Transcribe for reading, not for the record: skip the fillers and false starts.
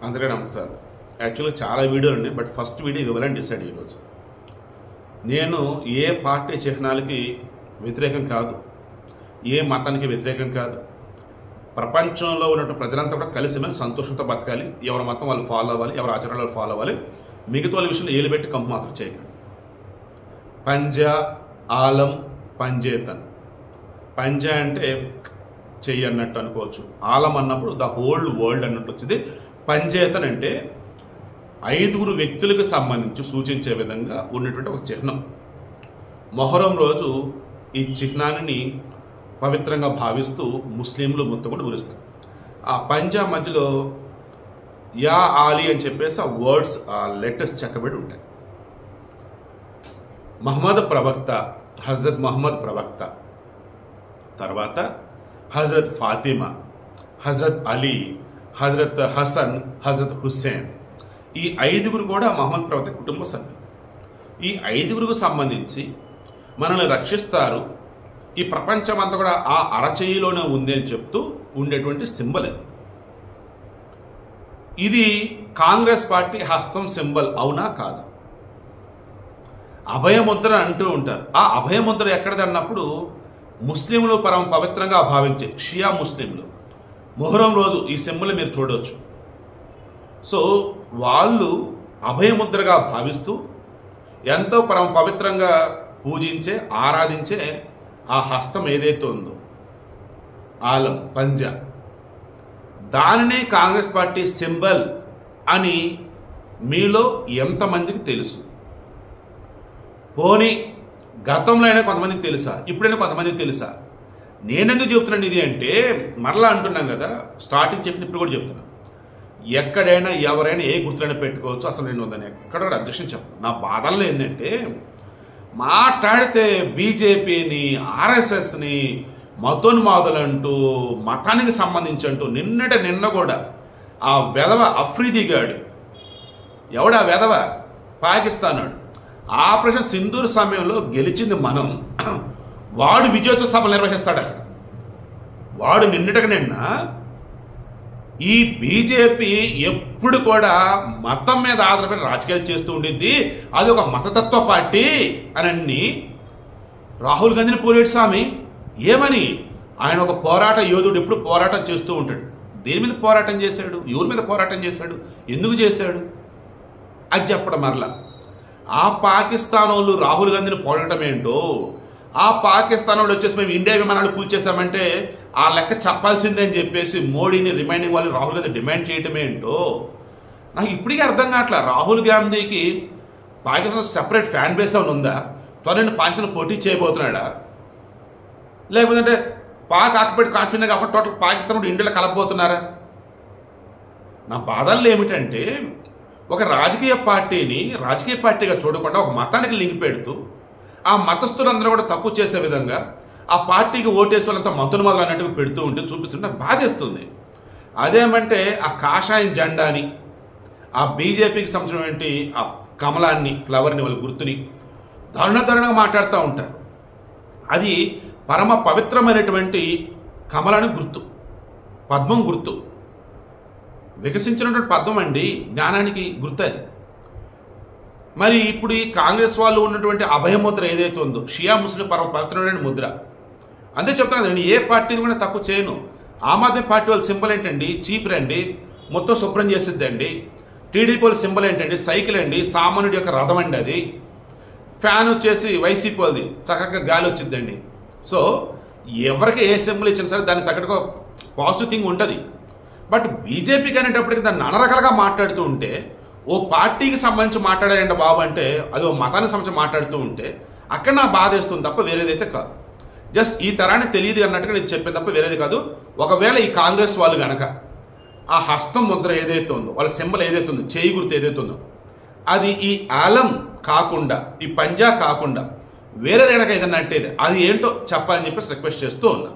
అందరికీ నమస్కారం. యాక్చువల్గా చాలా వీడియోలు ఉన్నాయి, బట్ ఫస్ట్ వీడియో ఇది ఇవ్వాలని డిసైడ్ ఈరోజు. నేను ఏ పార్టీ చిహ్నాలకి వ్యతిరేకం కాదు, ఏ మతానికి వ్యతిరేకం కాదు. ప్రపంచంలో ఉన్నటువంటి ప్రజలంతా కూడా కలిసి మేము సంతోషంతో బతకాలి. ఎవరి మతం వాళ్ళు ఫాలో అవ్వాలి, ఎవరి ఆచరణ వాళ్ళు ఫాలో అవ్వాలి. మిగతా వాళ్ళ విషయంలో ఏలు పెట్టి కంపు మాత్రం చేయకండి. పంజా, ఆలం, పంజేతన్. పంజా అంటే చెయ్యి అన్నట్టు అనుకోవచ్చు. ఆలం అన్నప్పుడు ద హోల్ వరల్డ్ అన్నట్టు వచ్చింది. పంజేతన్ అంటే 5 వ్యక్తులకు సంబంధించి సూచించే విధంగా ఉన్నటువంటి ఒక చిహ్నం. మొహరం రోజు ఈ చిహ్నాన్ని పవిత్రంగా భావిస్తూ ముస్లింలు మొత్తం కూడా ఊరిస్తారు. ఆ పంజా మధ్యలో యా ఆలీ అని చెప్పేసి ఆ వర్డ్స్, ఆ లెటర్స్ చెక్కబడి ఉంటాయి. మహమ్మద్ ప్రవక్త, హజరత్ మహమ్మద్ ప్రవక్త, తర్వాత హజరత్ ఫాతిమా, హజరత్ అలీ, హజరత్ హసన్, హజరత్ హుస్సేన్. ఈ 5 కూడా మహమ్మద్ ప్రవక్త కుటుంబ సభ్యులు. ఈ 5 సంబంధించి మనల్ని రక్షిస్తారు, ఈ ప్రపంచం అంతా కూడా ఆ అరచేయిలోనే ఉంది అని చెప్తూ ఉండేటువంటి సింబల్ అది. ఇది కాంగ్రెస్ పార్టీ హస్తం సింబల్ అవునా కాదా? అభయముద్ర అంటూ ఉంటారు. ఆ అభయముద్ర ఎక్కడిది అన్నప్పుడు ముస్లింలు పరమ పవిత్రంగా భావించే షియా ముస్లింలు మొహరం రోజు ఈ సింబల్ మీరు చూడవచ్చు. సో వాళ్ళు అభయముద్రగా భావిస్తూ ఎంతో పరమ పవిత్రంగా పూజించే, ఆరాధించే ఆ హస్తం ఏదైతే ఉందో ఆలం, పంజా, దానినే కాంగ్రెస్ పార్టీ సింబల్ అని మీలో ఎంతమందికి తెలుసు? పోనీ గతంలో అయినా కొంతమందికి తెలుసా, ఇప్పుడైనా కొంతమందికి తెలుసా? నేనెందుకు చెప్తున్నాను ఇది అంటే, మరలా అంటున్నాం కదా, స్టార్టింగ్ చెప్పిన ఇప్పుడు కూడా చెప్తున్నాను, ఎక్కడైనా ఎవరైనా ఏ గుర్తులైనా పెట్టుకోవచ్చు. అసలు నేను ఉందని ఎక్కడ కూడా అబ్జెక్షన్ చెప్పను. నా బాధల్లో ఏంటంటే, మాట్లాడితే బీజేపీని, ఆర్ఎస్ఎస్ని మతోన్మాదులంటూ, మతానికి సంబంధించి అంటూ నిన్న కూడా ఆ వెధవ అఫ్రీది గాడు, ఎవడా వెధవ, పాకిస్తాన్ వాడు, ఆపరేషన్ సింధూర్ సమయంలో గెలిచింది మనం, వాడు విజయోత్సవ సభలు నిర్వహిస్తాడు అక్కడ. వాడు నిన్న ఈ బీజేపీ ఎప్పుడు కూడా మతం మీద ఆధారపడి రాజకీయాలు చేస్తూ ఉండిద్ది, అది ఒక మతతత్వ పార్టీ అని రాహుల్ గాంధీని పోలేడు స్వామి. ఏమని? ఆయన ఒక పోరాట యోధుడు, ఎప్పుడు పోరాటం చేస్తూ ఉంటాడు. దేని మీద పోరాటం చేశాడు, ఎవరి మీద పోరాటం చేశాడు, ఎందుకు చేశాడు అది చెప్పడం. మరలా ఆ పాకిస్తాన్ వాళ్ళు రాహుల్ గాంధీని పోరాటం ఏంటో, ఆ పాకిస్తాన్ వాళ్ళు వచ్చేసి మేము ఇండియా విమానాలు కూల్చేసామంటే ఆ లెక్క చెప్పాల్సిందే అని చెప్పేసి మోడీని రిమైండింగ్ వాళ్ళు రాహుల్ గాంధీ డిమాండ్ చేయటం ఏంటో నాకు ఇప్పటికీ అర్థం కావట్లేదు. రాహుల్ గాంధీకి పాకిస్తాన్ సెపరేట్ ఫ్యాన్ బేస్ అని ఉందా? త్వరని పాకిస్తాన్ పోటీ చేయబోతున్నాడా? లేకపోతే పాక్ ఆక్యుపైడ్ కాన్ఫిడెంట్ కాకుండా టోటల్ పాకిస్తాన్ కూడా ఇండియాలో కలపబోతున్నారా? నా బాధల్లో ఏమిటంటే, ఒక రాజకీయ పార్టీని రాజకీయ పార్టీగా చూడకుండా ఒక మతానికి లింక్ పెడుతూ ఆ మతస్థులందరూ కూడా తప్పు చేసే విధంగా ఆ పార్టీకి ఓటేసే వాళ్ళంతా మతోన్మాదులు అన్నట్టుగా పెడుతూ ఉంటే చూపిస్తుంటే బాధేస్తుంది. అదేమంటే ఆ కాషాయం జెండాని, ఆ బీజేపీకి సంబంధించినటువంటి ఆ కమలాన్ని, ఫ్లవర్ని, వాళ్ళ గుర్తుని దారుణంగా మాట్లాడుతూ ఉంటారు. అది పరమ పవిత్రమైనటువంటి కమలానికి గుర్తు, పద్మం గుర్తు, వికసించినటువంటి పద్మం అండి, జ్ఞానానికి గుర్తు అది. మరి ఇప్పుడు ఈ కాంగ్రెస్ వాళ్ళు ఉన్నటువంటి అభయముద్ర ఏదైతే ఉందో, షియా ముస్లిం పరమ పవిత్రమైన ముద్ర. అంతే చెప్తాను, నేను ఏ పార్టీని కూడా తక్కువ చేయను. ఆమ్ ఆద్మీ పార్టీ వాళ్ళ సింబల్ ఏంటండి? చీప్ రండి, మొత్తం శుభ్రం చేసిద్దండి. టీడీపీ వాళ్ళ సింబల్ ఏంటండి? సైకిల్ అండి, సామాన్యుడి యొక్క రథం అండి అది. ఫ్యాన్ వచ్చేసి వైసీపీ వాళ్ళది, చక్కగా గాలి వచ్చిద్దండి. సో ఎవరికి ఏ సింబల్ ఇచ్చినా సరే దానికి తగ్గట్టుగా పాజిటివ్ థింగ్ ఉంటుంది. బట్ బీజేపీకి అనేటప్పటికి దాన్ని నానా రకాలుగా మాట్లాడుతూ ఉంటే, ఓ పార్టీకి సంబంధించి మాట్లాడారంట బాబు అంటే అది ఓ మతానికి సంబంధించి మాట్లాడుతూ ఉంటే అక్కడ నా బాధ వేస్తుంది తప్ప వేరేదైతే కాదు. జస్ట్ ఈ తరానికి తెలియదు అన్నట్టుగా నేను చెప్పేది తప్ప వేరేది కాదు. ఒకవేళ ఈ కాంగ్రెస్ వాళ్ళు కనుక ఆ హస్తం ముద్ర ఏదైతే ఉందో, వాళ్ళ సింబల్ ఏదైతే ఉందో, చేయి గుర్తు ఏదైతే ఉందో, అది ఈ ఆలం కాకుండా, ఈ పంజా కాకుండా వేరేది కనుక ఏదన్నా అంటే అది ఏంటో చెప్పాలని చెప్పేసి రిక్వెస్ట్ చేస్తూ ఉన్నా.